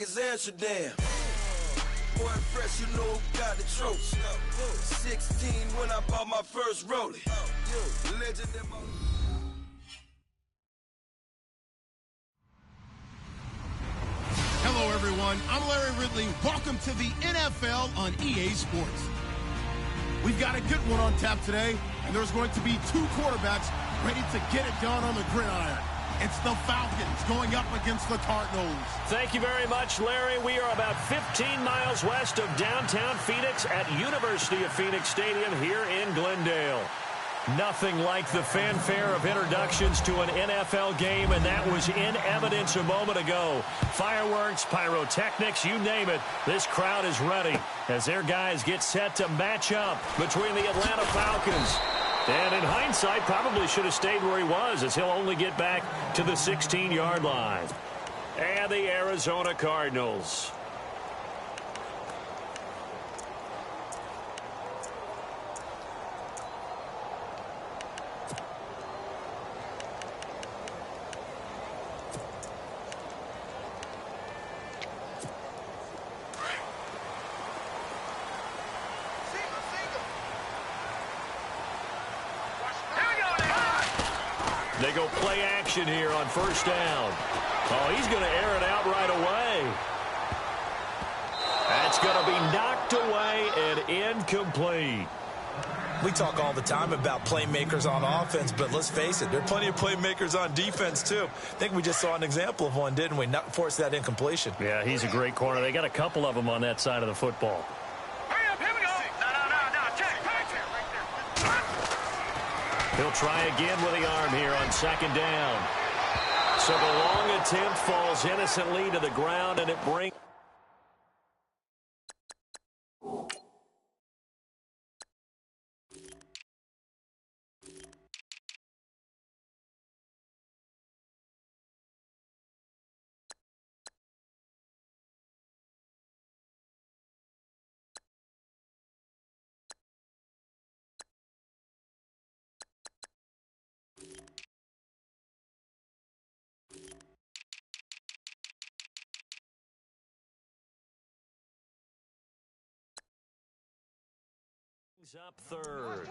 it's Amsterdam. Boy, fresh, you know who got the trophy. 16 when I bought my first rollie. Legend in my... Hello, everyone. I'm Larry Ridley. Welcome to the NFL on EA Sports. We've got a good one on tap today, and there's going to be two quarterbacks ready to get it done on the gridiron. It's the Falcons going up against the Cardinals. Thank you very much, Larry. We are about 15 miles west of downtown Phoenix at University of Phoenix Stadium here in Glendale. Nothing like the fanfare of introductions to an NFL game, and that was in evidence a moment ago. Fireworks, pyrotechnics, you name it. This crowd is ready as their guys get set to match up between the Atlanta Falcons. And in hindsight, probably should have stayed where he was, as he'll only get back to the 16-yard line. And the Arizona Cardinals. They go play action here on first down. Oh, he's going to air it out right away. That's going to be knocked away and incomplete. We talk all the time about playmakers on offense, but let's face it, there are plenty of playmakers on defense, too. I think we just saw an example of one, didn't we? Not force that incompletion. Yeah, he's a great corner. They got a couple of them on that side of the football. He'll try again with the arm here on second down. So the long attempt falls innocently to the ground, and it brings... up third.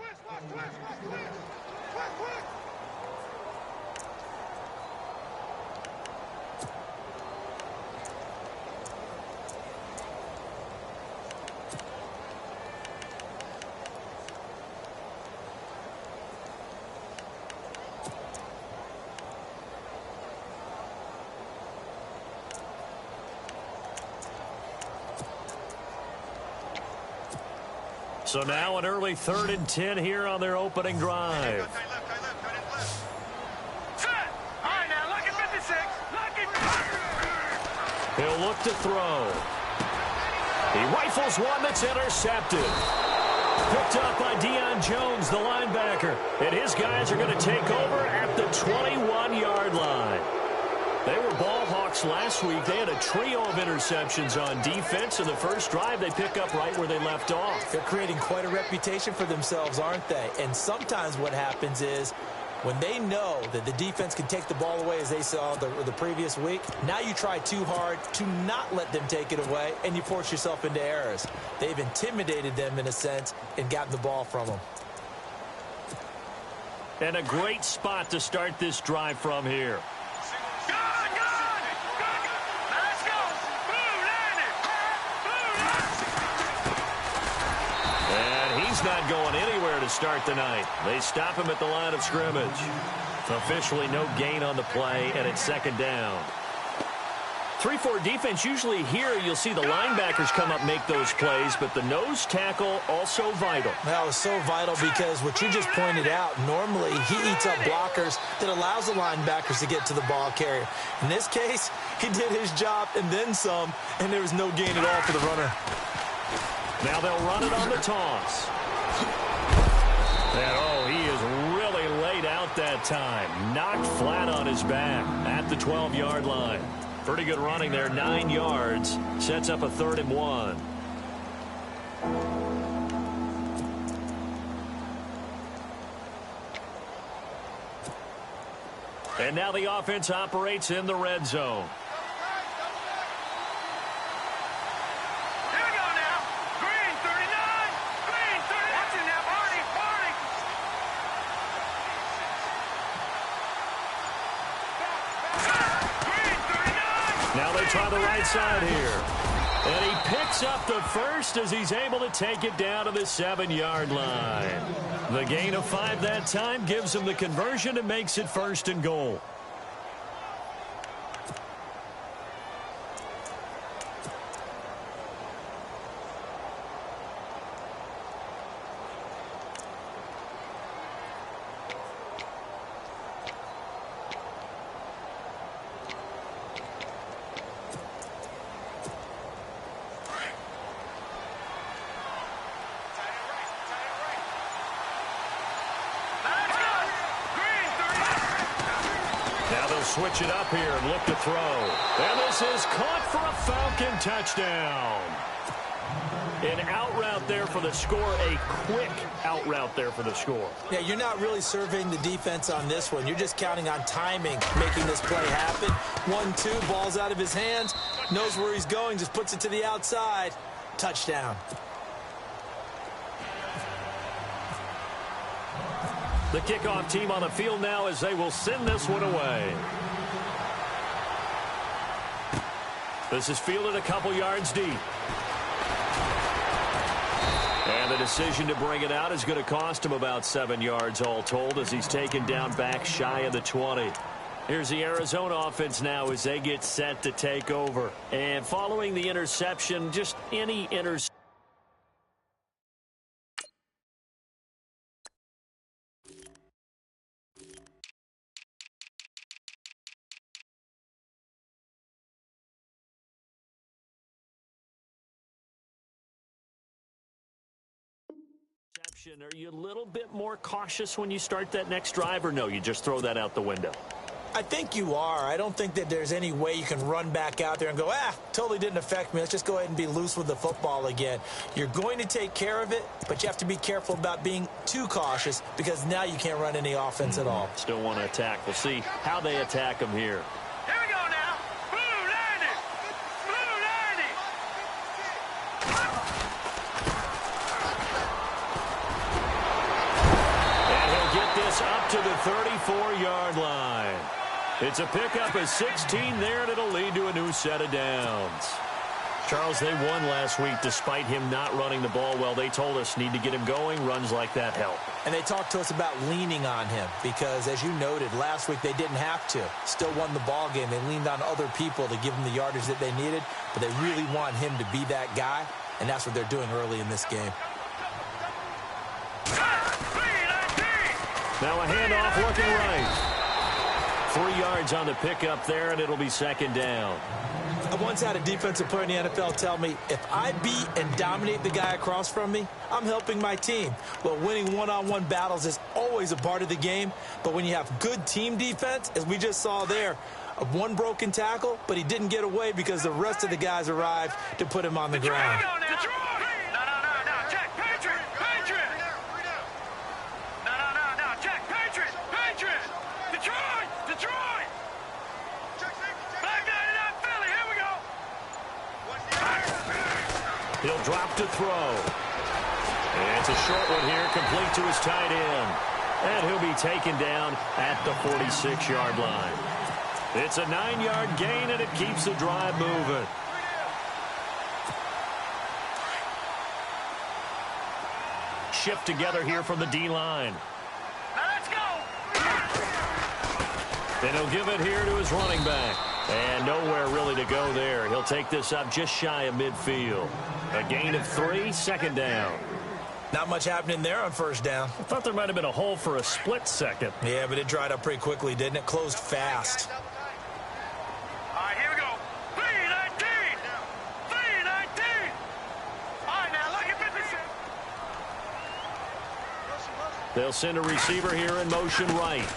So now an early 3rd and 10 here on their opening drive. He'll look to throw. He rifles one that's intercepted. Picked up by Deion Jones, the linebacker. And his guys are going to take over at the 21-yard line. They were ball hawks last week. They had a trio of interceptions on defense. In the first drive, they pick up right where they left off. They're creating quite a reputation for themselves, aren't they? And sometimes what happens is when they know that the defense can take the ball away, as they saw the previous week, now you try too hard to not let them take it away, and you force yourself into errors. They've intimidated them, in a sense, and gotten the ball from them. And a great spot to start this drive from here. He's not going anywhere to start the night. They stop him at the line of scrimmage. Officially no gain on the play, and it's second down. 3-4 defense, usually here you'll see the linebackers come up make those plays, but the nose tackle also vital. That was so vital because what you just pointed out, normally he eats up blockers that allows the linebackers to get to the ball carrier. In this case, he did his job and then some, and there was no gain at all for the runner. Now they'll run it on the toss. And, oh, he is really laid out that time. Knocked flat on his back at the 12-yard line. Pretty good running there, 9 yards. Sets up a 3rd and 1. And now the offense operates in the red zone. Now they try the right side here. And he picks up the first as he's able to take it down to the 7-yard line. The gain of 5 that time gives him the conversion and makes it 1st and goal. Switch it up here and look to throw. And this is caught for a Falcon touchdown. An out route there for the score, a quick out route there for the score. Yeah, you're not really surveying the defense on this one. You're just counting on timing, making this play happen. 1-2, ball's out of his hands, knows where he's going, just puts it to the outside. Touchdown. The kickoff team on the field now as they will send this one away. This is fielded a couple yards deep. And the decision to bring it out is going to cost him about 7 yards all told as he's taken down back shy of the 20. Here's the Arizona offense now as they get set to take over. And following the interception, just any interception. Are you a little bit more cautious when you start that next drive, or no, you just throw that out the window? I think you are. I don't think that there's any way you can run back out there and go, totally didn't affect me. Let's just go ahead and be loose with the football again. You're going to take care of it, but you have to be careful about being too cautious because now you can't run any offense at all. Still want to attack. We'll see how they attack him here. Here we go now. Blue landing. Blue landing. And he'll get this up to the 34-yard line. It's a pickup of 16 there, and it'll lead to a new set of downs. Charles, they won last week despite him not running the ball well. They told us need to get him going. Runs like that help. And they talked to us about leaning on him because, as you noted, last week they didn't have to. Still won the ball game. They leaned on other people to give them the yardage that they needed, but they really want him to be that guy, and that's what they're doing early in this game. Now a handoff looking right. 3 yards on the pickup there, and it'll be 2nd down. I once had a defensive player in the NFL tell me, if I beat and dominate the guy across from me, I'm helping my team. Well, winning one-on-one battles is always a part of the game, but when you have good team defense, as we just saw there, one broken tackle, but he didn't get away because the rest of the guys arrived to put him on the ground. He'll drop to throw. And it's a short one here, complete to his tight end. And he'll be taken down at the 46-yard line. It's a 9-yard gain, and it keeps the drive moving. Shift together here from the D-line. Let's go. Then he'll give it here to his running back. And nowhere really to go there. He'll take this up just shy of midfield. A gain of 3, 2nd down. Not much happening there on 1st down. I thought there might have been a hole for a split second. Yeah, but it dried up pretty quickly, didn't it? Closed fast. All right, here we go. 319. 319. All right, now look at this. They'll send a receiver here in motion right.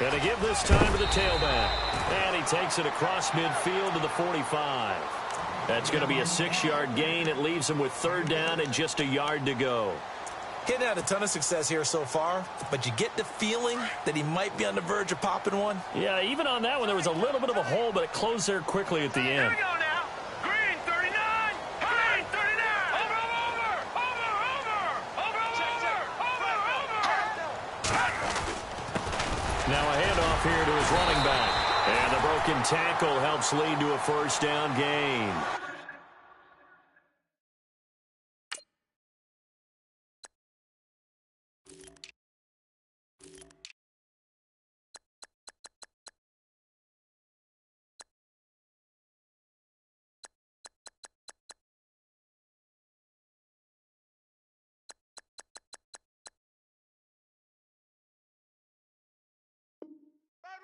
Gonna give this time to the tailback. And he takes it across midfield to the 45. That's going to be a 6-yard gain. It leaves him with 3rd down and just a yard to go. He hadn't had a ton of success here so far, but you get the feeling that he might be on the verge of popping one. Yeah, even on that one, there was a little bit of a hole, but it closed there quickly at the Here end. we go now. Green 39. Green 39. Now a handoff here to his running back. And the broken tackle helps lead to a first down gain.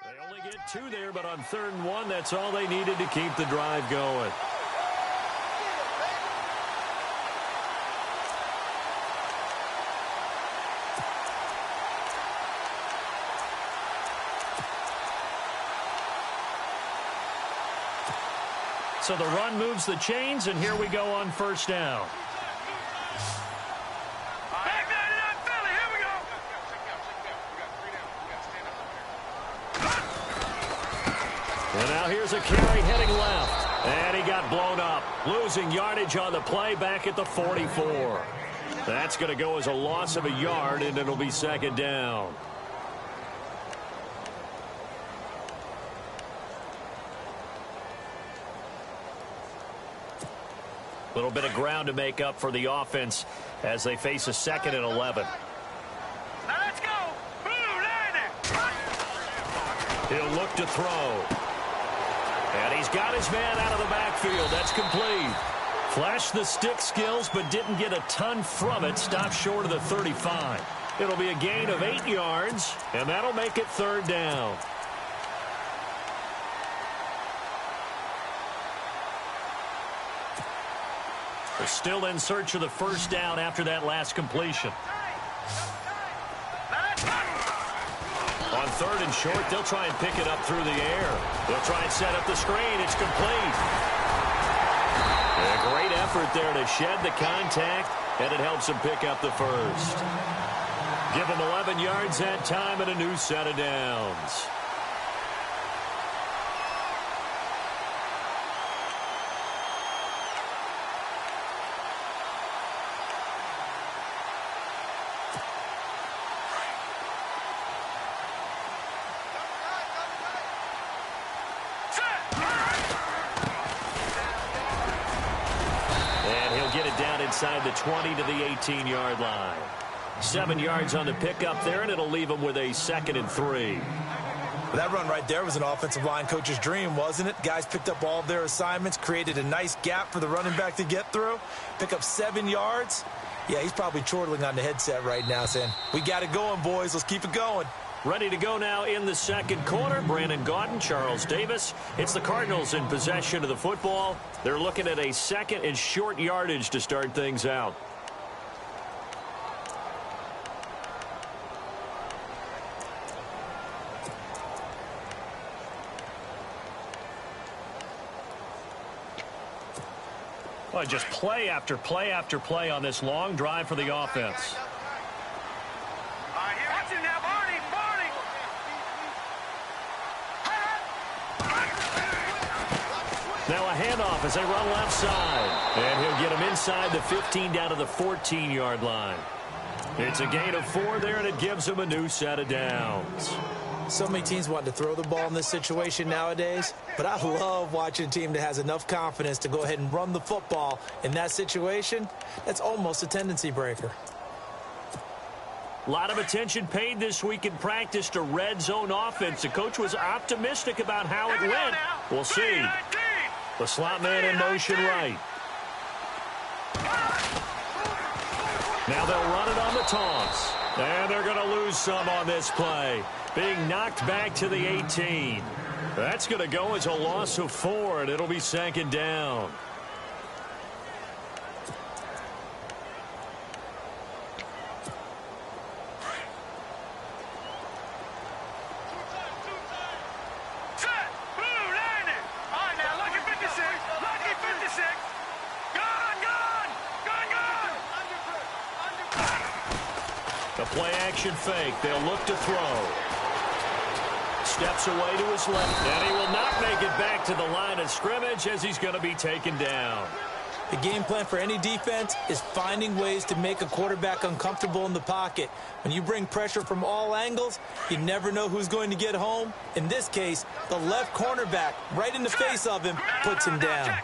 They only get 2 there, but on 3rd and 1, that's all they needed to keep the drive going. So the run moves the chains, and here we go on 1st down. And now here's a carry heading left. And he got blown up. Losing yardage on the play back at the 44. That's going to go as a loss of a yard, and it'll be 2nd down. A little bit of ground to make up for the offense as they face a 2nd and 11. Now let's go. He'll look to throw. And he's got his man out of the backfield. That's complete. Flashed the stick skills, but didn't get a ton from it. Stopped short of the 35. It'll be a gain of 8 yards, and that'll make it 3rd down. They're still in search of the 1st down after that last completion. On 3rd and short, they'll try and pick it up through the air. They'll try and set up the screen. It's complete. A great effort there to shed the contact, and it helps them pick up the 1st. Give them 11 yards that time and a new set of downs. Inside the 20 to the 18-yard line. 7 yards on the pickup there, and it'll leave them with a 2nd and 3. That run right there was an offensive line coach's dream, wasn't it? Guys picked up all of their assignments, created a nice gap for the running back to get through, pick up 7 yards. Yeah, he's probably chortling on the headset right now saying, we got it going, boys. Let's keep it going. Ready to go now in the 2nd quarter. Brandon Gaudin, Charles Davis. It's the Cardinals in possession of the football. They're looking at a 2nd and short yardage to start things out. Well, just play after play after play on this long drive for the offense. Now a handoff as they run left side. And he'll get him inside the 15 down to the 14-yard line. It's a gain of 4 there, and it gives him a new set of downs. So many teams want to throw the ball in this situation nowadays, but I love watching a team that has enough confidence to go ahead and run the football. In that situation, that's almost a tendency breaker. A lot of attention paid this week in practice to red zone offense. The coach was optimistic about how it went. We'll see. The slot man in motion right. Now they'll run it on the toss. And they're going to lose some on this play. Being knocked back to the 18. That's going to go as a loss of 4, and it'll be 2nd down. The play-action fake. They'll look to throw. Steps away to his left. And he will not make it back to the line of scrimmage as he's going to be taken down. The game plan for any defense is finding ways to make a quarterback uncomfortable in the pocket. When you bring pressure from all angles, you never know who's going to get home. In this case, the left cornerback, right in the face of him, puts him down.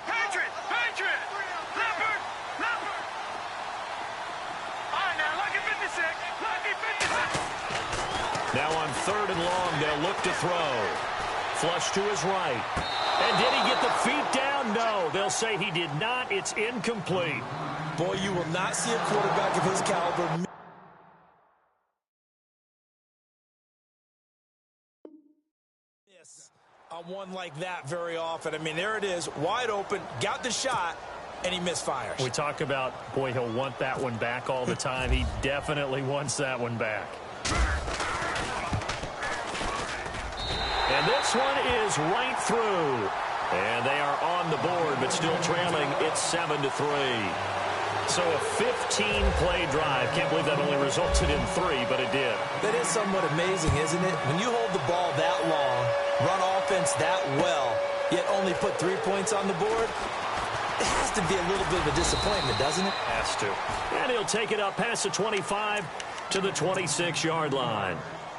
Now on 3rd and long, they'll look to throw. Flush to his right. And did he get the feet down? No. They'll say he did not. It's incomplete. Boy, you will not see a quarterback of his caliber miss on one like that very often. I mean, there it is, wide open, got the shot, and he misfires. We talk about, boy, he'll want that one back all the time. He definitely wants that one back. And this one is right through. And they are on the board, but still trailing. It's 7-3. So a 15-play drive. Can't believe that only resulted in 3, but it did. That is somewhat amazing, isn't it? When you hold the ball that long, run offense that well, yet only put 3 points on the board, it has to be a little bit of a disappointment, doesn't it? Has to. And he'll take it up past the 25 to the 26-yard line.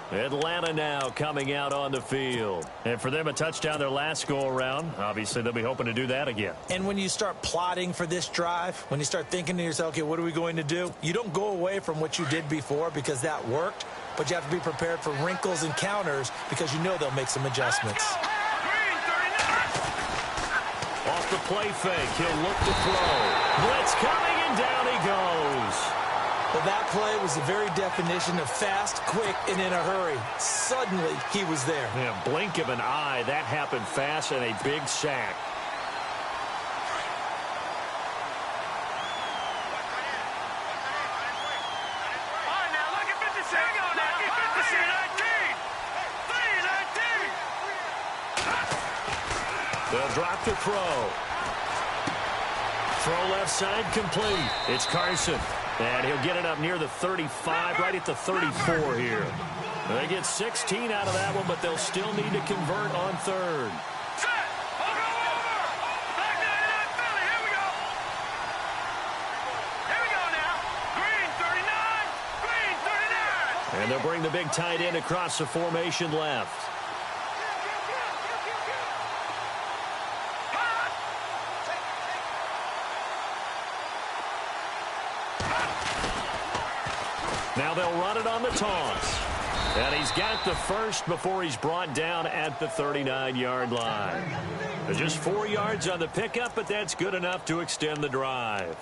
Atlanta now coming out on the field. And for them, a touchdown their last go-around. Obviously, they'll be hoping to do that again. And when you start plotting for this drive, when you start thinking to yourself, okay, what are we going to do? You don't go away from what you did before because that worked, but you have to be prepared for wrinkles and counters because you know they'll make some adjustments. Off the play fake, he'll look to throw. Blitz coming, and down he goes. Well, that play was the very definition of fast, quick, and in a hurry. Suddenly, he was there. Yeah, blink of an eye. That happened fast and a big sack. All right, now look at 56. Here we go now. 19. They'll drop the throw. Throw left side complete. It's Carson. And he'll get it up near the 35, right at the 34 here. They get 16 out of that one, but they'll still need to convert on 3rd. Set. Over. Back to that Philly. Here we go. Here we go now. Green 39. And they'll bring the big tight end across the formation left. Now they'll run it on the toss. And he's got the first before he's brought down at the 39-yard line. There's just 4 yards on the pickup, but that's good enough to extend the drive.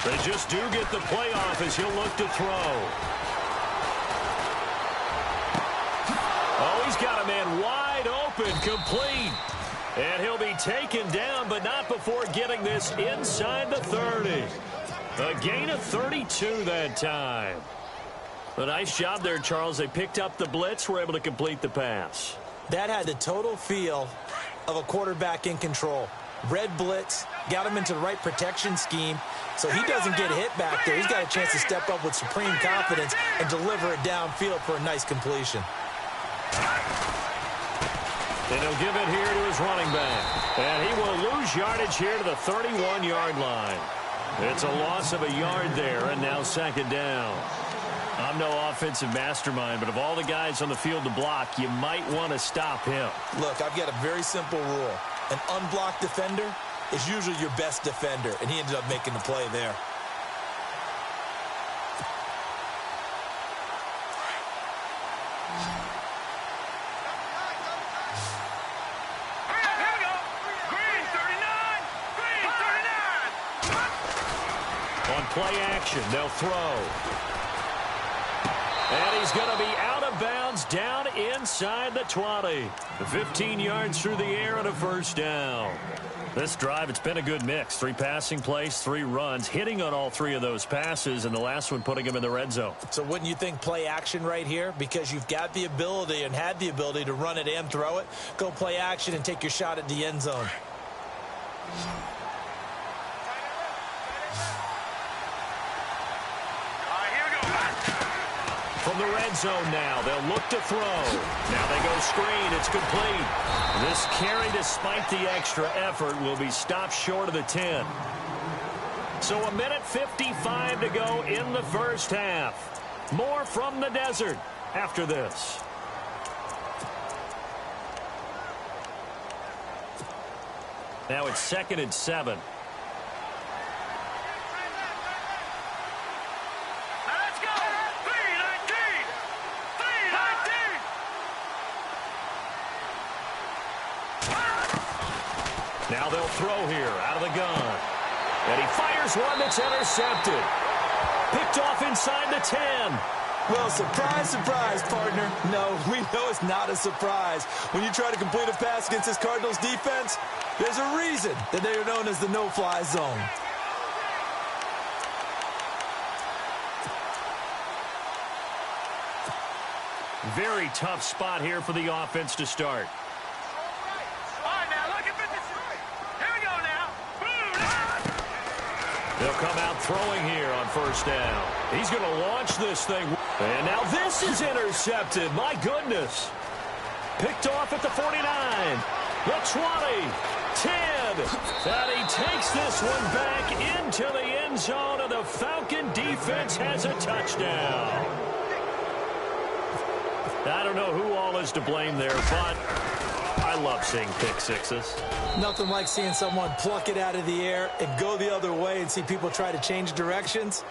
They just do get the playoff as he'll look to throw. Oh, he's got a man wide open, complete. And he'll be taken down, but not before getting this inside the 30. A gain of 32 that time. A nice job there, Charles. They picked up the blitz, were able to complete the pass. That had the total feel of a quarterback in control. Red blitz, got him into the right protection scheme, so he doesn't get hit back there. He's got a chance to step up with supreme confidence and deliver it downfield for a nice completion. And he'll give it here to his running back. And he will lose yardage here to the 31-yard line. It's a loss of a yard there, and now 2nd down. I'm no offensive mastermind, but of all the guys on the field to block, you might want to stop him. Look, I've got a very simple rule. An unblocked defender is usually your best defender, and he ended up making the play there. Here we go. Green 39. On play action, they'll throw. And he's going to be out of of bounds down inside the 20. 15 yards through the air and a first down. This drive, it's been a good mix. 3 passing plays, 3 runs, hitting on all 3 of those passes, and the last one putting him in the red zone. So wouldn't you think play action right here? Because you've got the ability and had the ability to run it and throw it. Go play action and take your shot at the end zone. From the red zone now, they'll look to throw. Now they go screen. It's complete. This carry, despite the extra effort, will be stopped short of the 10. So 1:55 to go in the first half. More from the desert after this. Now it's 2nd and 7. Now they'll throw here out of the gun. And he fires one that's intercepted. Picked off inside the 10. Well, surprise, surprise, partner. No, we know it's not a surprise. When you try to complete a pass against this Cardinals defense, there's a reason that they are known as the no-fly zone. Very tough spot here for the offense to start. They'll come out throwing here on first down. He's going to launch this thing. And now this is intercepted. My goodness. Picked off at the 49. The 20. 10. And he takes this one back into the end zone, and the Falcon defense has a touchdown. I don't know who all is to blame there, but I love seeing pick sixes. Nothing like seeing someone pluck it out of the air and go the other way and see people try to change directions.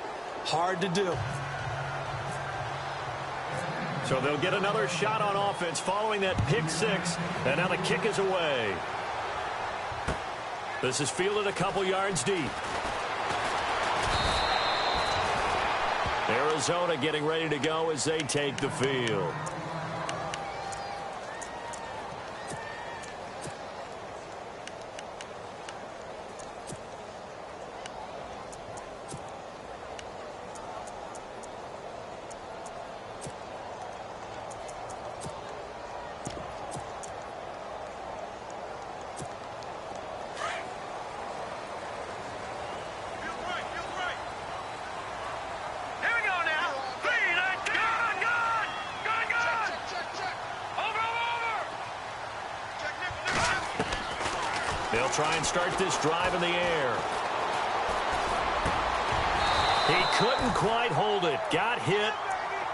Hard to do. So they'll get another shot on offense following that pick six, and now the kick is away. This is fielded a couple yards deep. Arizona getting ready to go as they take the field. They'll try and start this drive in the air. He couldn't quite hold it. Got hit.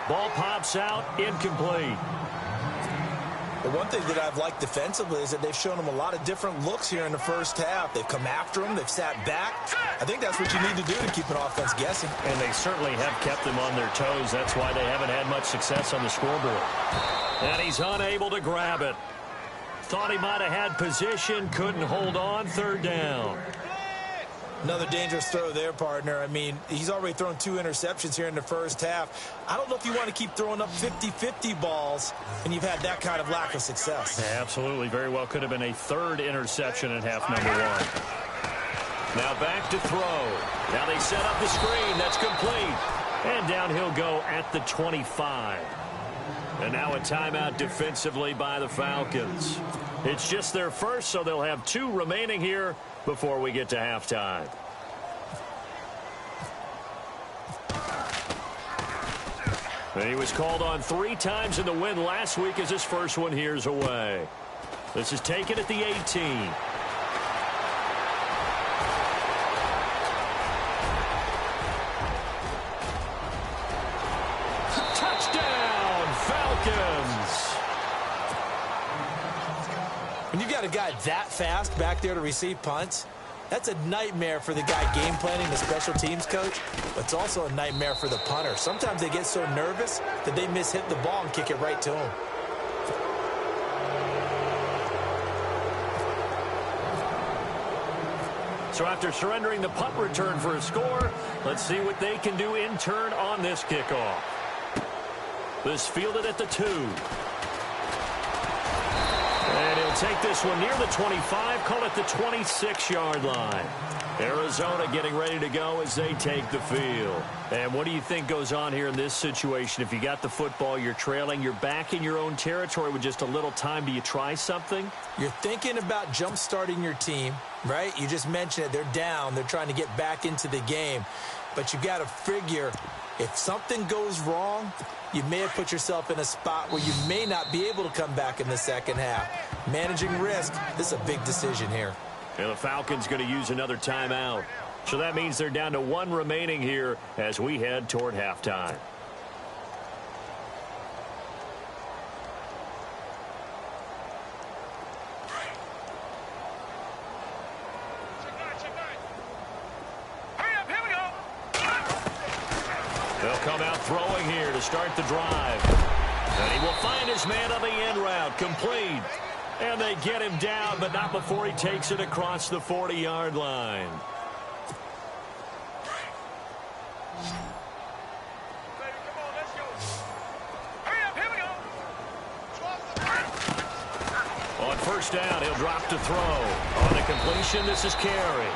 Ball pops out. Incomplete. The one thing that I've liked defensively is that they've shown him a lot of different looks here in the first half. They've come after him. They've sat back. I think that's what you need to do to keep an offense guessing. And they certainly have kept them on their toes. That's why they haven't had much success on the scoreboard. And he's unable to grab it. Thought he might have had position, couldn't hold on. Third down. Another dangerous throw there, partner. I mean, he's already thrown 2 interceptions here in the first half. I don't know if you want to keep throwing up 50-50 balls when you've had that kind of lack of success. Yeah, absolutely. Very well could have been a 3rd interception in half number 1. Now back to throw. Now they set up the screen. That's complete. And down he'll go at the 25. And now a timeout defensively by the Falcons. It's just their first, so they'll have 2 remaining here before we get to halftime. And he was called on 3 times in the win last week as his first one here's away. This is taken at the 18. When you've got a guy that fast back there to receive punts, that's a nightmare for the guy game planning, the special teams coach, but it's also a nightmare for the punter. Sometimes they get so nervous that they mishit the ball and kick it right to him. So after surrendering the punt return for a score, let's see what they can do in turn on this kickoff. This fielded at the 2. And he'll take this one near the 25, call it the 26-yard line. Arizona getting ready to go as they take the field. And what do you think goes on here in this situation? If you got the football, you're trailing, you're back in your own territory with just a little time. Do you try something? You're thinking about jump-starting your team, right? You just mentioned it. They're down. They're trying to get back into the game. But you got to figure if something goes wrong, you may have put yourself in a spot where you may not be able to come back in the second half. Managing risk, this is a big decision here. And the Falcons going to use another timeout. So that means they're down to 1 remaining here as we head toward halftime. They'll come out throwing here to start the drive. And he will find his man on the end route, complete. And they get him down, but not before he takes it across the 40-yard line. On first down, he'll drop to throw. On the completion, this is Carey.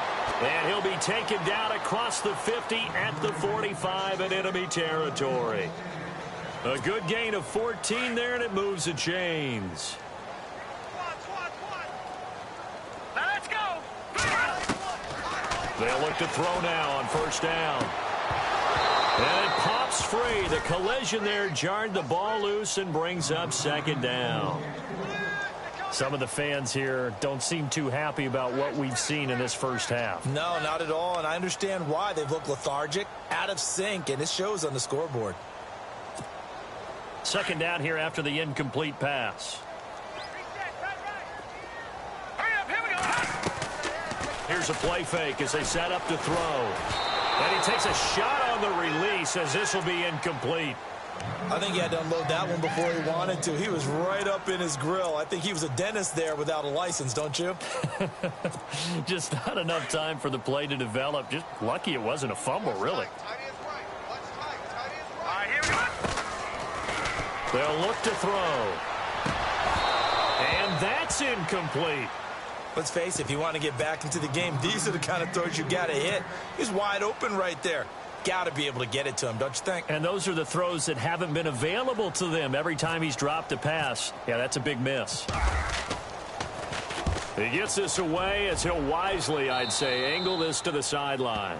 And he'll be taken down across the 50 at the 45 in enemy territory. A good gain of 14 there, and it moves the chains. Let's go. They'll look to throw now on first down. And it pops free. The collision there jarred the ball loose and brings up second down. Some of the fans here don't seem too happy about what we've seen in this first half. No, not at all, and I understand why. They've looked lethargic, out of sync, and it shows on the scoreboard. Second down here after the incomplete pass. Here's a play fake as they set up to throw. And he takes a shot on the release as this will be incomplete. I think he had to unload that one before he wanted to. He was right up in his grill. I think he was a dentist there without a license, don't you? Just not enough time for the play to develop. Just lucky it wasn't a fumble, really. They'll look to throw. And that's incomplete. Let's face it, if you want to get back into the game, these are the kind of throws you got to hit. He's wide open right there. Got to be able to get it to him, don't you think? And those are the throws that haven't been available to them every time he's dropped a pass. Yeah, that's a big miss. He gets this away as he'll wisely, I'd say, angle this to the sideline.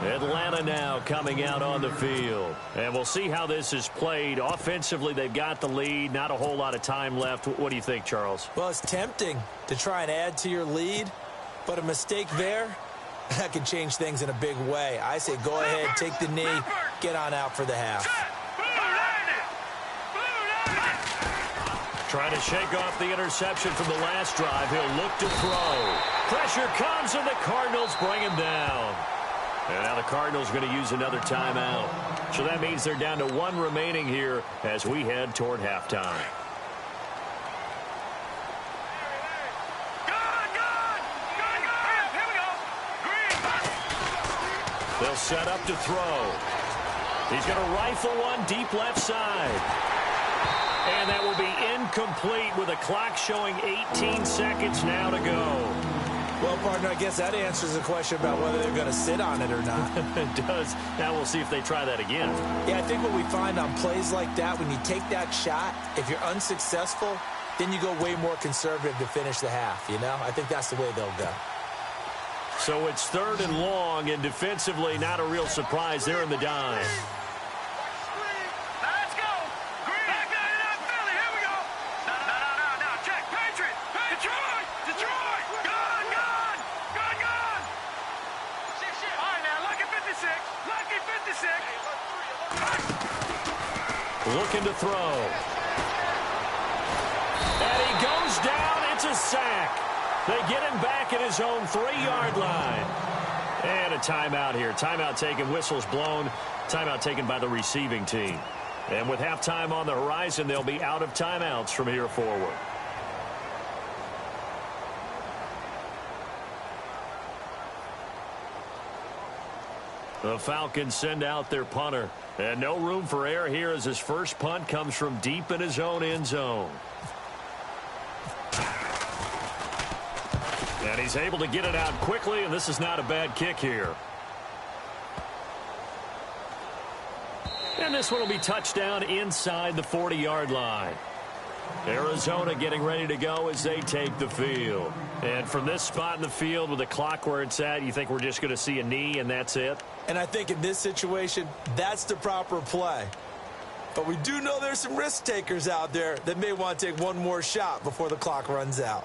Atlanta now coming out on the field. And we'll see how this is played. Offensively, they've got the lead. Not a whole lot of time left. What do you think, Charles? Well, it's tempting to try and add to your lead, but a mistake there, that can change things in a big way. I say go ahead, take the knee, get on out for the half. Trying to shake off the interception from the last drive. He'll look to throw. Pressure comes, and the Cardinals bring him down. And now the Cardinals going to use another timeout. So that means they're down to 1 remaining here as we head toward halftime. They'll set up to throw. He's going to rifle one deep left side. And that will be incomplete with a clock showing 18 seconds now to go. Well, partner, I guess that answers the question about whether they're going to sit on it or not. It does. Now we'll see if they try that again. Yeah, I think what we find on plays like that, when you take that shot, if you're unsuccessful, then you go way more conservative to finish the half, you know? I think that's the way they'll go. So it's 3rd and long, and defensively not a real surprise there in the dime. Let's go. Back out of that Philly. Here we go. No. Check. Patriot. Detroit. Gone. All right, now, lucky 56. Looking to throw. And he goes down. It's a sack. They get him back at his own 3-yard line. And a timeout here. Timeout taken, whistles blown. Timeout taken by the receiving team. And with halftime on the horizon, they'll be out of timeouts from here forward. The Falcons send out their punter. And no room for error here as his first punt comes from deep in his own end zone. And he's able to get it out quickly, and this is not a bad kick here. And this one will be touchdown inside the 40-yard line. Arizona getting ready to go as they take the field. And from this spot in the field with the clock where it's at, you think we're just going to see a knee and that's it? And I think in this situation, that's the proper play. But we do know there's some risk takers out there that may want to take one more shot before the clock runs out.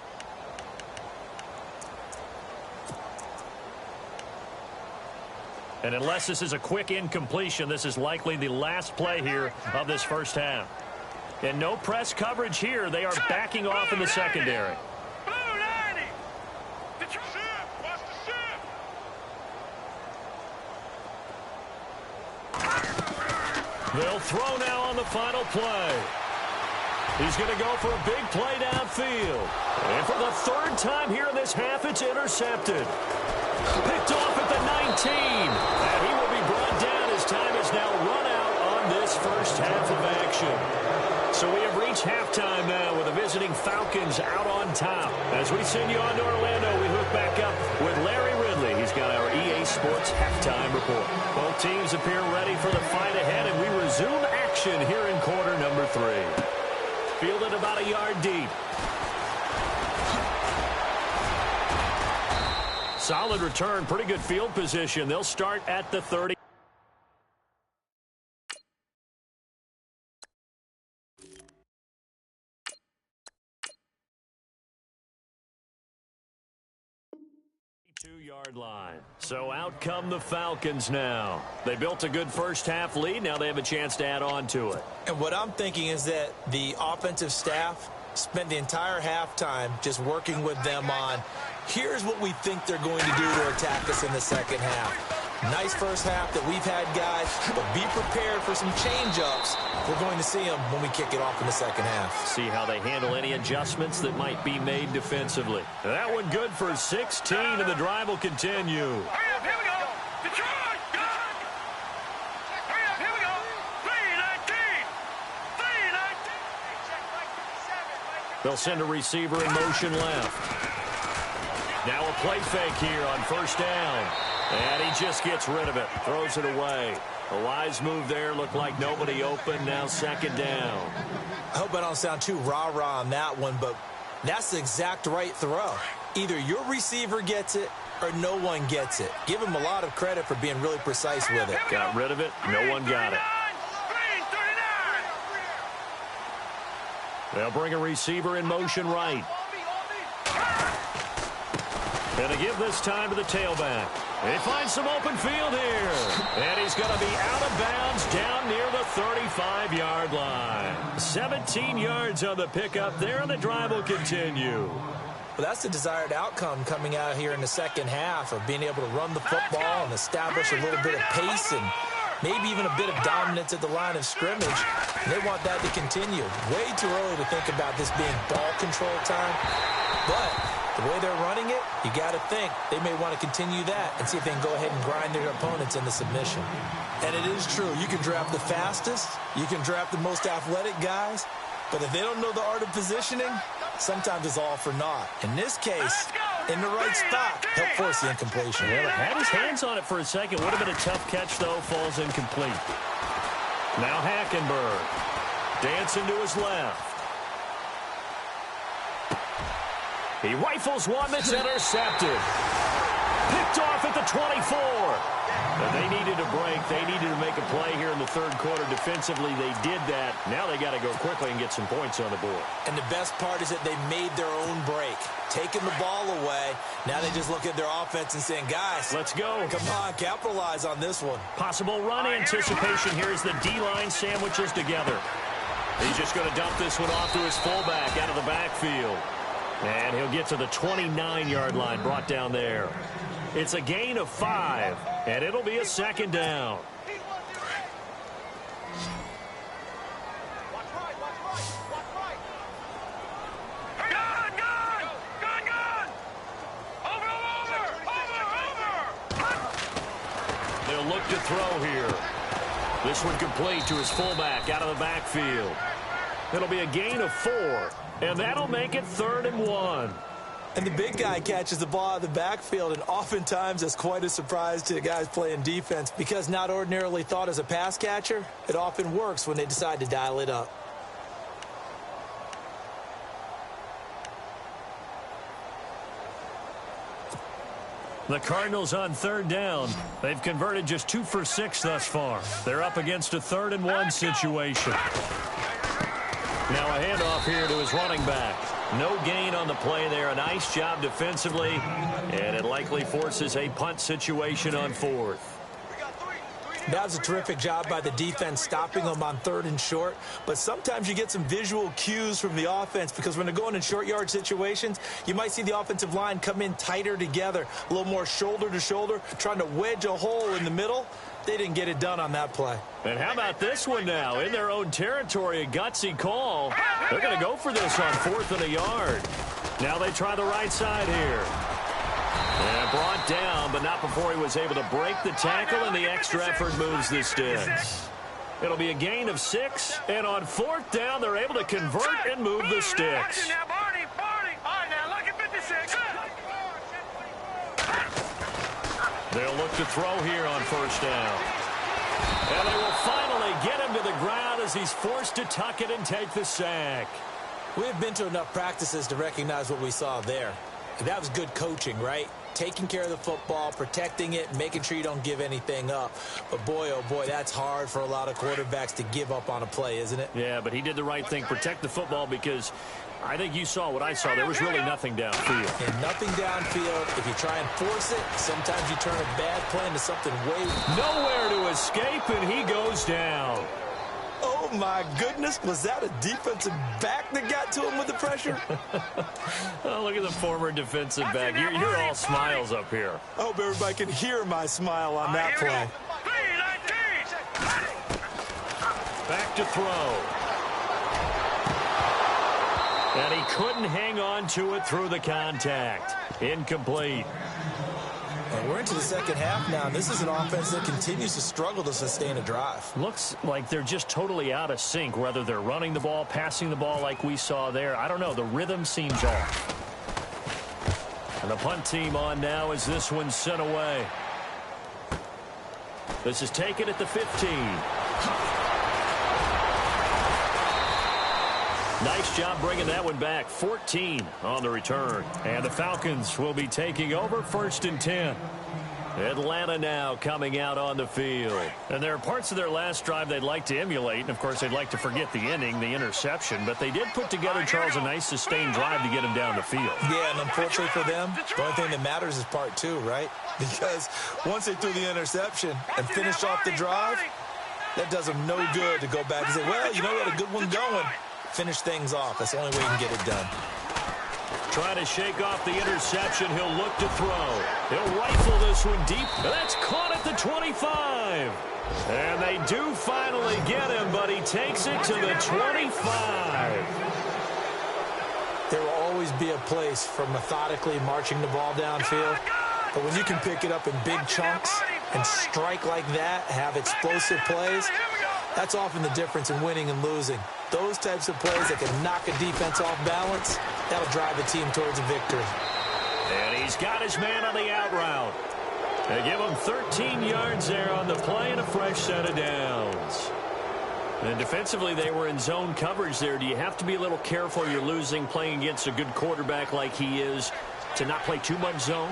And unless this is a quick incompletion, this is likely the last play here of this first half. And no press coverage here. They are backing off in the secondary. They'll throw now on the final play. He's going to go for a big play downfield. And for the third time here in this half, it's intercepted. Picked off at the 19. And he will be brought down as time is now run out on this first half of action. So we have reached halftime now with the visiting Falcons out on top. As we send you on to Orlando, we hook back up with Larry Ridley. He's got our EA Sports halftime report. Both teams appear ready for the fight ahead, and we resume action here in quarter number 3. Fielded about a yard deep. Solid return, pretty good field position. They'll start at the 30. Two-yard line. So out come the Falcons now. They built a good first half lead. Now they have a chance to add on to it. And what I'm thinking is that the offensive staff spent the entire halftime just working with them on, here's what we think they're going to do to attack us in the second half. Nice first half that we've had, guys, but be prepared for some change-ups. We're going to see them when we kick it off in the second half. See how they handle any adjustments that might be made defensively. That one good for 16, and the drive will continue. Hurry up, here we go. Detroit, go! Hurry up, here we go. 3-19. They'll send a receiver in motion left. Now a play fake here on first down. And he just gets rid of it. Throws it away. A wise move there. Looked like nobody open. Now second down. I hope I don't sound too rah-rah on that one, but that's the exact right throw. Either your receiver gets it or no one gets it. Give him a lot of credit for being really precise with it. Got rid of it. No one got it. They'll bring a receiver in motion right. And they give this time to the tailback. He finds some open field here. And he's going to be out of bounds down near the 35-yard line. 17 yards on the pickup there, and the drive will continue. Well, that's the desired outcome coming out here in the second half of being able to run the football and establish a little bit of pace and maybe even a bit of dominance at the line of scrimmage. And they want that to continue. Way too early to think about this being ball control time. But the way they're running it, you got to think they may want to continue that and see if they can go ahead and grind their opponents into submission. And it is true. You can draft the fastest. You can draft the most athletic guys. But if they don't know the art of positioning, sometimes it's all for naught. In this case, in the right spot, help force the incompletion. Yeah, had his hands on it for a second. Would have been a tough catch, though. Falls incomplete. Now Hackenberg. Dancing to his left. He rifles one that's intercepted. Picked off at the 24. And they needed a break. They needed to make a play here in the third quarter. Defensively, they did that. Now they got to go quickly and get some points on the board. And the best part is that they made their own break. Taking the ball away. Now they just look at their offense and saying, guys, let's go. Come on, capitalize on this one. Possible run anticipation here as the D-line sandwiches together. He's just going to dump this one off to his fullback out of the backfield. And he'll get to the 29-yard line, brought down there. It's a gain of 5, and it'll be a second down. They'll look to throw here. This one complete to his fullback out of the backfield. It'll be a gain of 4, and that'll make it 3rd and 1. And the big guy catches the ball out of the backfield, and oftentimes that's quite a surprise to the guys playing defense because not ordinarily thought as a pass catcher, it often works when they decide to dial it up. The Cardinals on 3rd down. They've converted just 2 for 6 thus far. They're up against a 3rd and 1 situation. Now a handoff here to his running back. No gain on the play there. A nice job defensively, and it likely forces a punt situation on 4th. That was a terrific job by the defense stopping them on 3rd and short. But sometimes you get some visual cues from the offense because when they're going in short yard situations, you might see the offensive line come in tighter together, a little more shoulder to shoulder, trying to wedge a hole in the middle. They didn't get it done on that play. And how about this one now? In their own territory, a gutsy call. They're going to go for this on 4th and a yard. Now they try the right side here. And brought down, but not before he was able to break the tackle, and the extra effort moves the sticks. It'll be a gain of 6, and on 4th down, they're able to convert and move the sticks. They'll look to throw here on 1st down. And they will finally get him to the ground as he's forced to tuck it and take the sack. We've been to enough practices to recognize what we saw there. That was good coaching, right? Taking care of the football, protecting it, making sure you don't give anything up. But boy, oh boy, that's hard for a lot of quarterbacks to give up on a play, isn't it? Yeah, but he did the right thing, protect the football, because I think you saw what I saw. There was really nothing downfield. And nothing downfield. If you try and force it, sometimes you turn a bad play into something way... Nowhere to escape, and he goes down. Oh, my goodness. Was that a defensive back that got to him with the pressure? Oh, look at the former defensive back. You're all smiles up here. I hope everybody can hear my smile on that play. Back to throw. And he couldn't hang on to it through the contact. Incomplete. And we're into the second half now, and this is an offense that continues to struggle to sustain a drive. Looks like they're just totally out of sync, whether they're running the ball, passing the ball like we saw there. I don't know. The rhythm seems off. And the punt team on now as this one's sent away. This is taken at the 15. Nice job bringing that one back. 14 on the return. And the Falcons will be taking over 1st and 10. Atlanta now coming out on the field. And there are parts of their last drive they'd like to emulate. And, of course, they'd like to forget the inning, the interception. But they did put together, Charles, a nice sustained drive to get him down the field. Yeah, and unfortunately for them, the only thing that matters is part 2, right? Because once they threw the interception and finished off the drive, that does them no good to go back and say, well, you know, we had a good one going. Finish things off. That's the only way you can get it done. Trying to shake off the interception. He'll look to throw. He'll rifle this one deep. That's caught at the 25. And they do finally get him, but he takes it to the 25. There will always be a place for methodically marching the ball downfield. But when you can pick it up in big chunks and strike like that, have explosive plays, that's often the difference in winning and losing. Those types of plays that can knock a defense off balance, that'll drive a team towards a victory. And he's got his man on the out route. They give him 13 yards there on the play and a fresh set of downs. And defensively, they were in zone coverage there. Do you have to be a little careful? You're losing playing against a good quarterback like he is to not play too much zone?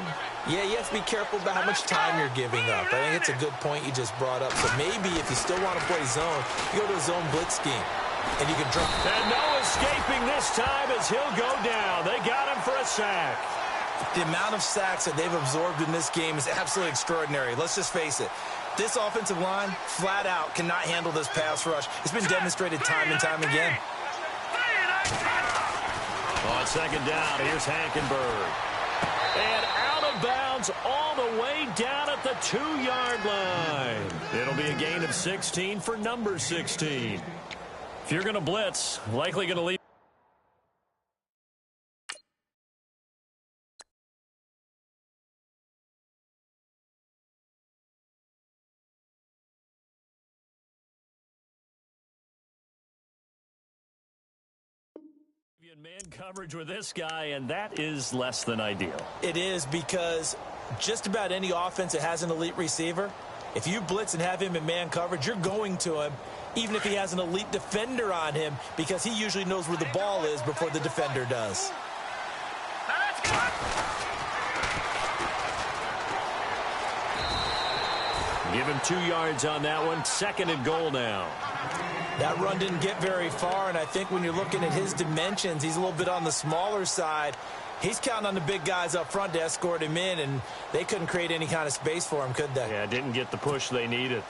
Yeah, you have to be careful about how much time you're giving up. I think it's a good point you just brought up. So maybe if you still want to play zone, you go to a zone blitz scheme. And you can drop. And no escaping this time as he'll go down. They got him for a sack. The amount of sacks that they've absorbed in this game is absolutely extraordinary. Let's just face it. This offensive line, flat out, cannot handle this pass rush. It's been demonstrated time and time again. On 2nd down, here's Hankenberg. And out of bounds all the way down at the 2-yard line. It'll be a gain of 16 for number 16. If you're going to blitz, likely going to leave. In man coverage with this guy, and that is less than ideal. It is, because just about any offense that has an elite receiver, if you blitz and have him in man coverage, you're going to him, even if he has an elite defender on him, because he usually knows where the ball is before the defender does. Give him 2 yards on that one. 2nd and goal now. That run didn't get very far, and I think when you're looking at his dimensions, he's a little bit on the smaller side. He's counting on the big guys up front to escort him in, and they couldn't create any kind of space for him, could they? Yeah, didn't get the push they needed.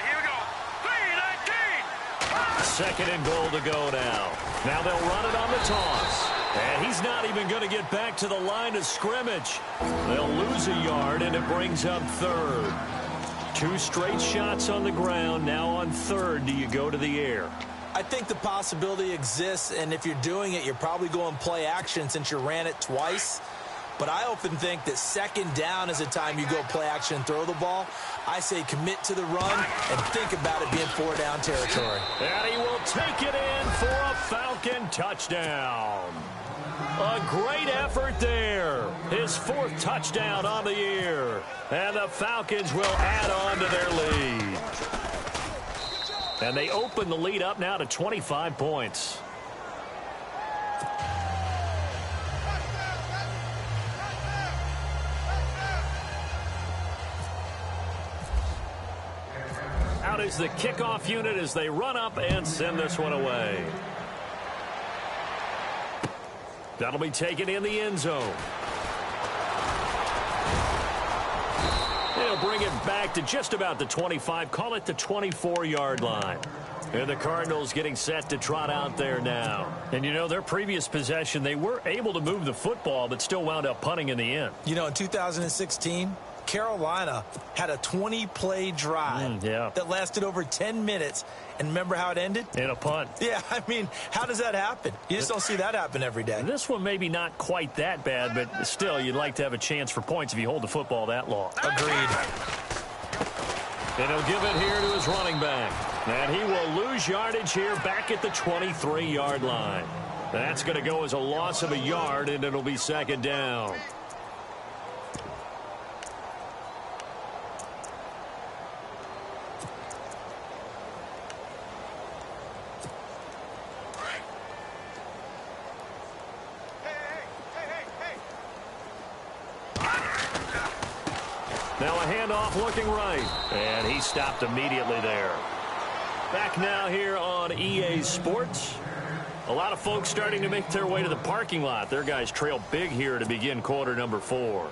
Here we go. 3-19. 2nd and goal to go now. Now they'll run it on the toss. And he's not even going to get back to the line of scrimmage. They'll lose a yard, and it brings up 3rd. 2 straight shots on the ground. Now on 3rd, do you go to the air? I think the possibility exists, and if you're doing it, you're probably going play action since you ran it twice. But I often think that 2nd down is the time you go play action and throw the ball. I say commit to the run and think about it being 4-down territory. And he will take it in for a Falcon touchdown. A great effort there. His 4th touchdown on the year. And the Falcons will add on to their lead. And they open the lead up now to 25 points. Out is the kickoff unit as they run up and send this one away. That'll be taken in the end zone. They'll bring it back to just about the 25, call it the 24-yard line. And the Cardinals getting set to trot out there now. And, you know, their previous possession, they were able to move the football, but still wound up punting in the end. You know, in 2016, Carolina had a 20-play drive that lasted over 10 minutes. And remember how it ended? In a punt. Yeah, I mean, how does that happen? You just don't see that happen every day. This one maybe not quite that bad, but still, you'd like to have a chance for points if you hold the football that long. Agreed. And he'll give it here to his running back. And he will lose yardage here back at the 23-yard line. That's going to go as a loss of a yard, and it'll be 2nd down. Now a handoff looking right. And he stopped immediately there. Back now here on EA Sports. A lot of folks starting to make their way to the parking lot. Their guys trail big here to begin quarter number 4.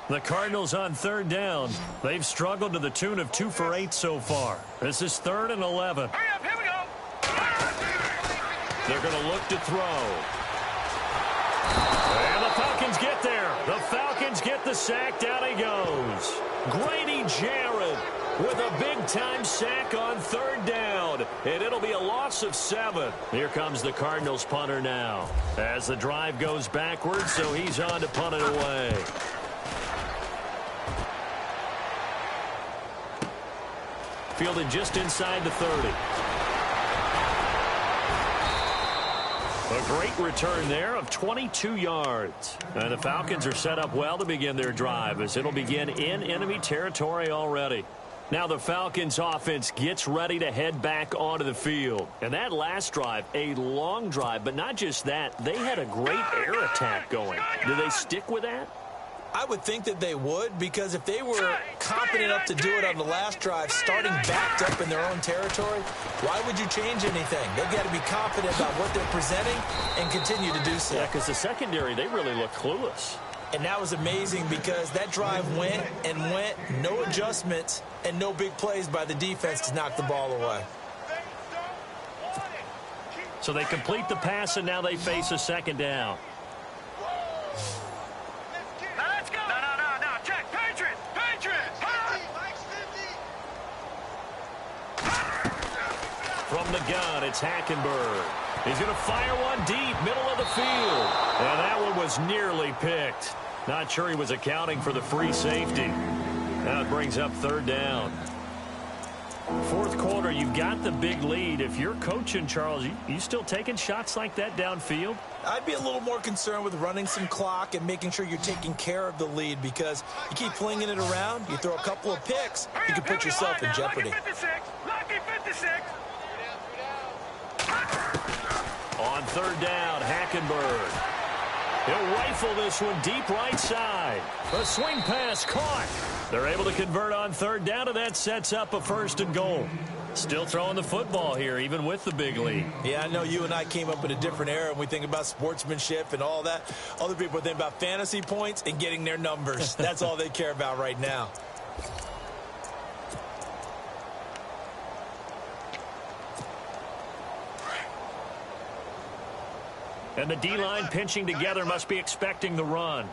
The Cardinals on 3rd down. They've struggled to the tune of 2 for 8 so far. This is 3rd and 11. Hurry up, here we go. They're going to look to throw. And the Falcons get there. The Falcons get the sack. Down he goes. Grady Jarrett with a big-time sack on 3rd down. And it'll be a loss of 7. Here comes the Cardinals punter now. As the drive goes backwards, so he's on to punt it away. Fielded just inside the 30. A great return there of 22 yards. And the Falcons are set up well to begin their drive as it'll begin in enemy territory already. Now the Falcons offense gets ready to head back onto the field. And that last drive, a long drive, but not just that, they had a great air attack going. Do they stick with that? I would think that they would, because if they were confident enough to do it on the last drive, starting backed up in their own territory, why would you change anything? They've got to be confident about what they're presenting and continue to do so. Yeah, because the secondary, they really look clueless. And that was amazing because that drive went and went, no adjustments, and no big plays by the defense to knock the ball away. So they complete the pass, and now they face a 2nd down. Now let's go. No. Check. Patriots. From the gun, it's Hackenberg. He's going to fire one deep, middle of the field. And that one was nearly picked. Not sure he was accounting for the free safety. Now it brings up third down. Fourth quarter, you've got the big lead. If you're coaching, Charles, you still taking shots like that downfield? I'd be a little more concerned with running some clock and making sure you're taking care of the lead, because you keep flinging it around, you throw a couple of picks, you can put yourself in jeopardy. Lucky 56. On third down, Hackenberg. He'll rifle this one deep right side. The swing pass caught. They're able to convert on third down, and that sets up a 1st and goal. Still throwing the football here, even with the big lead. Yeah, I know you and I came up in a different era, and we think about sportsmanship and all that. Other people think about fantasy points and getting their numbers. That's all they care about right now. And the D-line pinching together, must be expecting the run.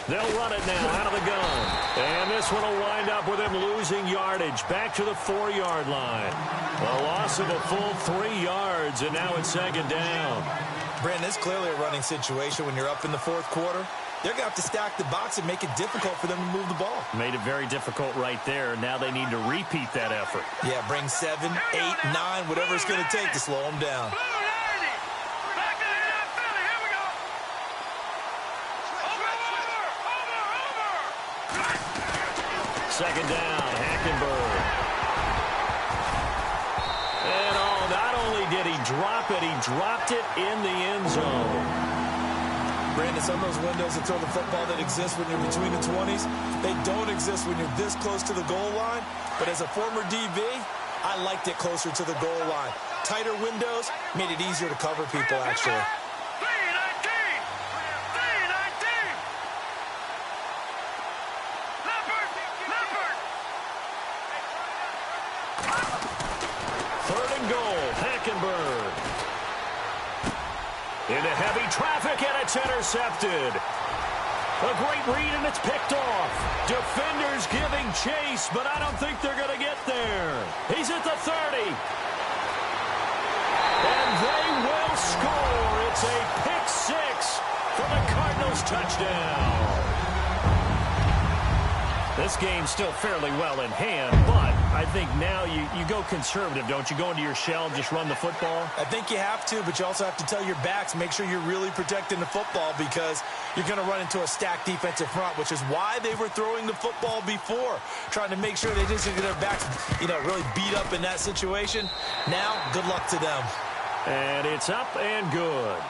They'll run it now out of the gun. And this one will wind up with him losing yardage. Back to the 4-yard line. A loss of a full 3 yards, and now it's 2nd down. Brandon, it's clearly a running situation when you're up in the 4th quarter. They're going to have to stack the box and make it difficult for them to move the ball. Made it very difficult right there. Now they need to repeat that effort. Yeah, bring 7, 8, 9, whatever it's going to take to slow them down. Second down, Hackenberg. And not only did he drop it, he dropped it in the end zone. Brandon, some of those windows to throw the football that exist when you're between the 20s, they don't exist when you're this close to the goal line. But as a former DB, I liked it closer to the goal line. Tighter windows made it easier to cover people, actually. Into heavy traffic, and it's intercepted. A great read, and it's picked off. Defenders giving chase, but I don't think they're going to get there. He's at the 30. And they will score. It's a pick 6 for the Cardinals touchdown. This game's still fairly well in hand, but I think now you go conservative, don't you? Go into your shell and just run the football? I think you have to, but you also have to tell your backs, make sure you're really protecting the football, because you're going to run into a stacked defensive front, which is why they were throwing the football before, trying to make sure they didn't get their backs, really beat up in that situation. Now, good luck to them. And it's up and good.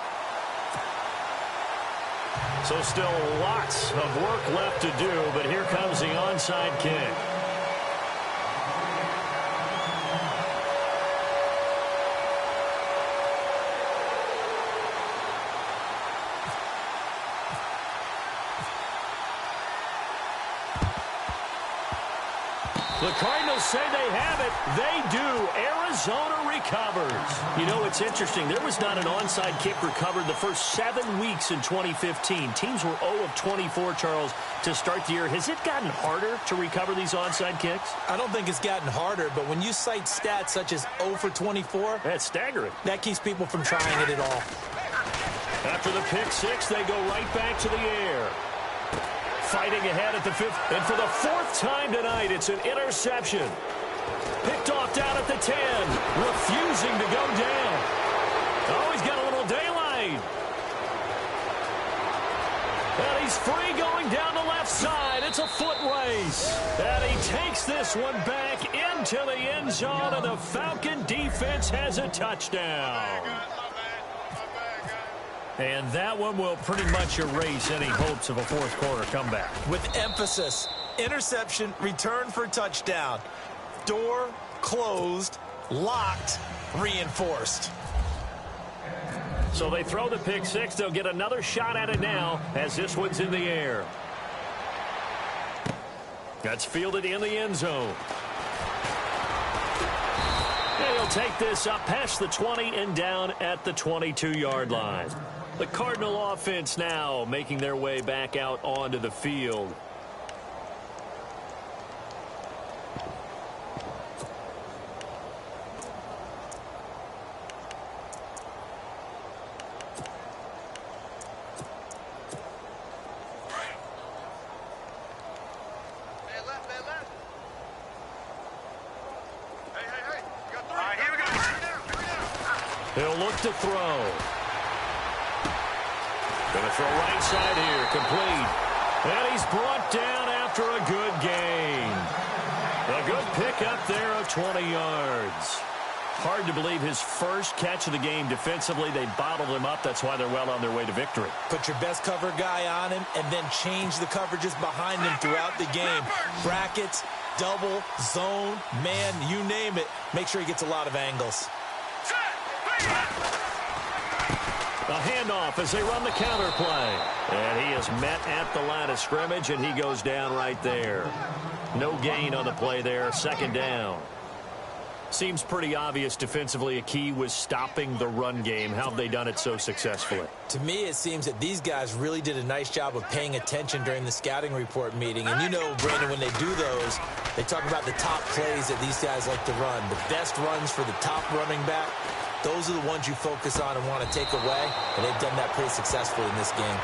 So still lots of work left to do, but here comes the onside kick. The Cardinals say they have it. They do. Arizona recovers. You know, it's interesting. There was not an onside kick recovered the first 7 weeks in 2015. Teams were 0 of 24, Charles, to start the year. Has it gotten harder to recover these onside kicks? I don't think it's gotten harder, but when you cite stats such as 0 for 24, that's staggering. That keeps people from trying it at all. After the pick 6, they go right back to the air. Fighting ahead at the 5th, and for the 4th time tonight, it's an interception. Picked off down at the 10, refusing to go down. Oh, he's got a little daylight. And he's free going down the left side. It's a foot race. And he takes this one back into the end zone, and the Falcon defense has a touchdown. And that one will pretty much erase any hopes of a fourth quarter comeback. With emphasis, interception, return for touchdown. Door closed, locked, reinforced. So they throw the pick 6. They'll get another shot at it now as this one's in the air. That's fielded in the end zone. And he'll take this up past the 20 and down at the 22-yard line. The Cardinal offense now making their way back out onto the field. out to throw. Going to throw right side here, complete. And he's brought down after a good gain. A good pickup there of 20 yards. Hard to believe his first catch of the game defensively. They bottled him up. That's why they're well on their way to victory. Put your best cover guy on him and then change the coverages behind him throughout the game. Brackets, double, zone, man, you name it. Make sure he gets a lot of angles. A handoff as they run the counter play. And he is met at the line of scrimmage, and he goes down right there. No gain on the play there. Second down. Seems pretty obvious defensively a key was stopping the run game. How have they done it so successfully? To me, it seems that these guys really did a nice job of paying attention during the scouting report meeting. And you know, Brandon, when they do those, they talk about the top plays that these guys like to run. The best runs for the top running back, those are the ones you focus on and want to take away. And they've done that pretty successfully in this game.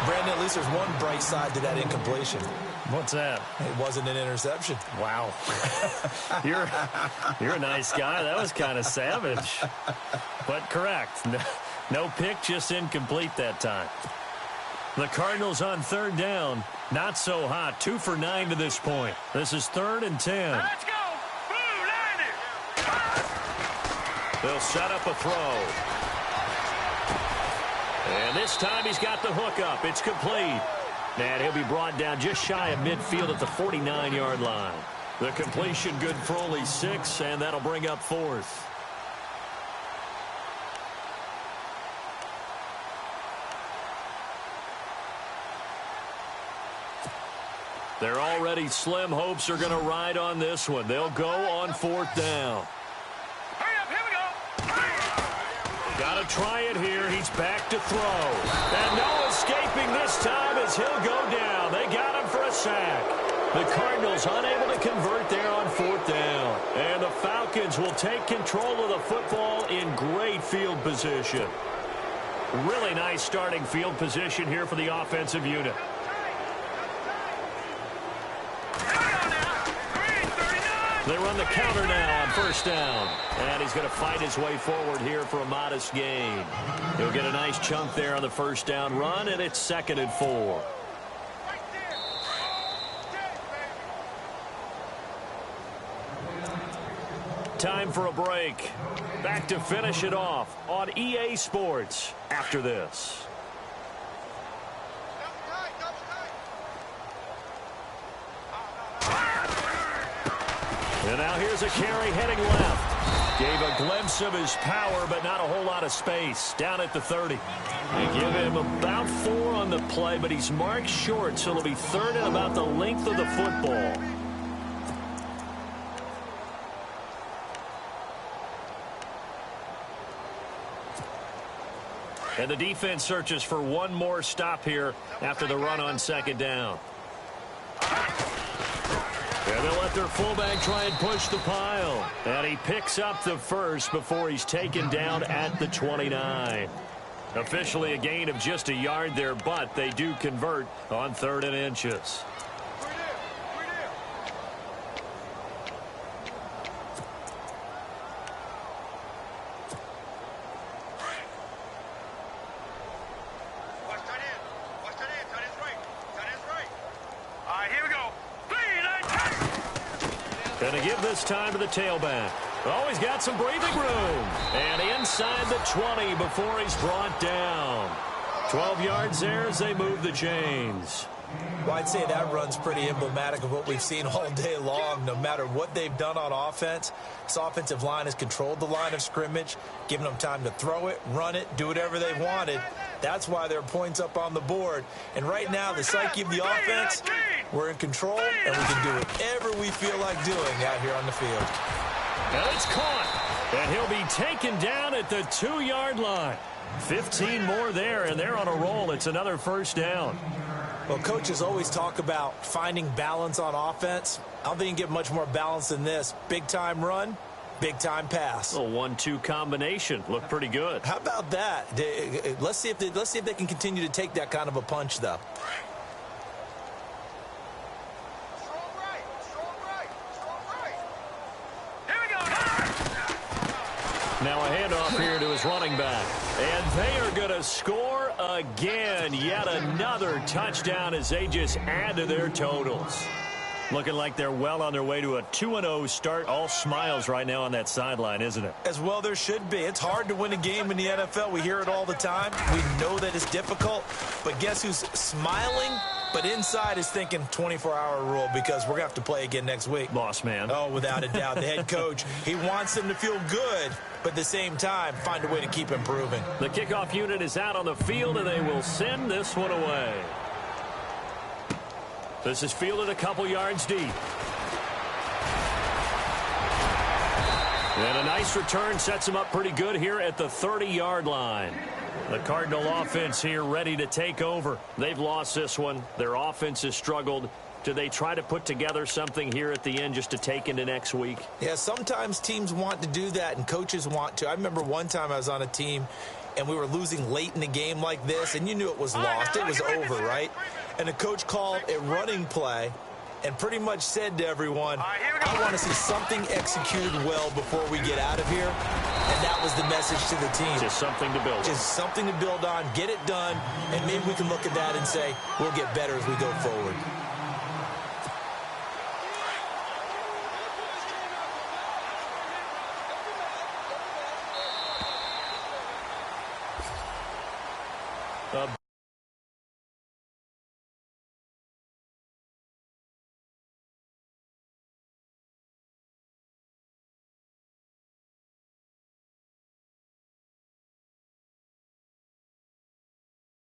Brandon, at least there's one bright side to that incompletion. What's that? It wasn't an interception. Wow. You're a nice guy. That was kind of savage. But correct. No pick, just incomplete that time. The Cardinals on third down. Not so hot. 2 for 9 to this point. This is 3rd and 10. Let's go. Blue, line it. They'll set up a throw. And this time he's got the hook up. It's complete. And he'll be brought down just shy of midfield at the 49-yard line. The completion good for only 6, and that'll bring up 4th. They're already slim hopes are going to ride on this one. They'll go on 4th down. Hurry up, here we go. Got to try it here. He's back to throw. And no escaping this time as he'll go down. They got him for a sack. The Cardinals unable to convert there on 4th down. And the Falcons will take control of the football in great field position. Really nice starting field position here for the offensive unit. They run the counter now on 1st down. And he's going to fight his way forward here for a modest gain. He'll get a nice chunk there on the 1st down run, and it's 2nd and 4. Time for a break. Back to finish it off on EA Sports after this. And now here's a carry heading left. Gave a glimpse of his power, but not a whole lot of space. Down at the 30. They give him about 4 on the play, but he's marked short, so it'll be 3rd and about the length of the football. And the defense searches for one more stop here after the run on 2nd down. And they'll let their fullback try and push the pile. And he picks up the 1st before he's taken down at the 29. Officially a gain of just a yard there, but they do convert on 3rd and inches. Going to give this time to the tailback. Oh, he's got some breathing room. And inside the 20 before he's brought down. 12 yards there as they move the chains. Well, I'd say that run's pretty emblematic of what we've seen all day long. No matter what they've done on offense, this offensive line has controlled the line of scrimmage, given them time to throw it, run it, do whatever they wanted. That's why there are points up on the board. And right now, the psyche of the offense, we're in control, and we can do whatever we feel like doing out here on the field. And it's caught. And he'll be taken down at the 2-yard line. 15 more there, and they're on a roll. It's another 1st down. Well, coaches always talk about finding balance on offense. I don't think you can get much more balance than this. Big-time run, big-time pass. A 1-2 combination. Looked pretty good. How about that? Let's see if they can continue to take that kind of a punch, though. Now a handoff here to his Eagles running back. And they are going to score again. Yet another touchdown as they just add to their totals. Looking like they're well on their way to a 2-0 start. All smiles right now on that sideline, isn't it? As well there should be. It's hard to win a game in the NFL. We hear it all the time. We know that it's difficult. But guess who's smiling? But inside is thinking 24-hour rule because we're going to have to play again next week. Boss man. Oh, without a doubt. The head coach, he wants them to feel good, but at the same time, find a way to keep improving. The kickoff unit is out on the field, and they will send this one away. This is fielded a couple yards deep. And a nice return sets them up pretty good here at the 30-yard line. The Cardinal offense here ready to take over. They've lost this one. Their offense has struggled. Do they try to put together something here at the end just to take into next week? Yeah, sometimes teams want to do that and coaches want to. I remember one time I was on a team and we were losing late in the game like this, and you knew it was lost. It was over, right? And the coach called a running play and pretty much said to everyone, I want to see something executed well before we get out of here. And that was the message to the team. Just something to build on. Just something to build on, get it done, and maybe we can look at that and say, we'll get better as we go forward.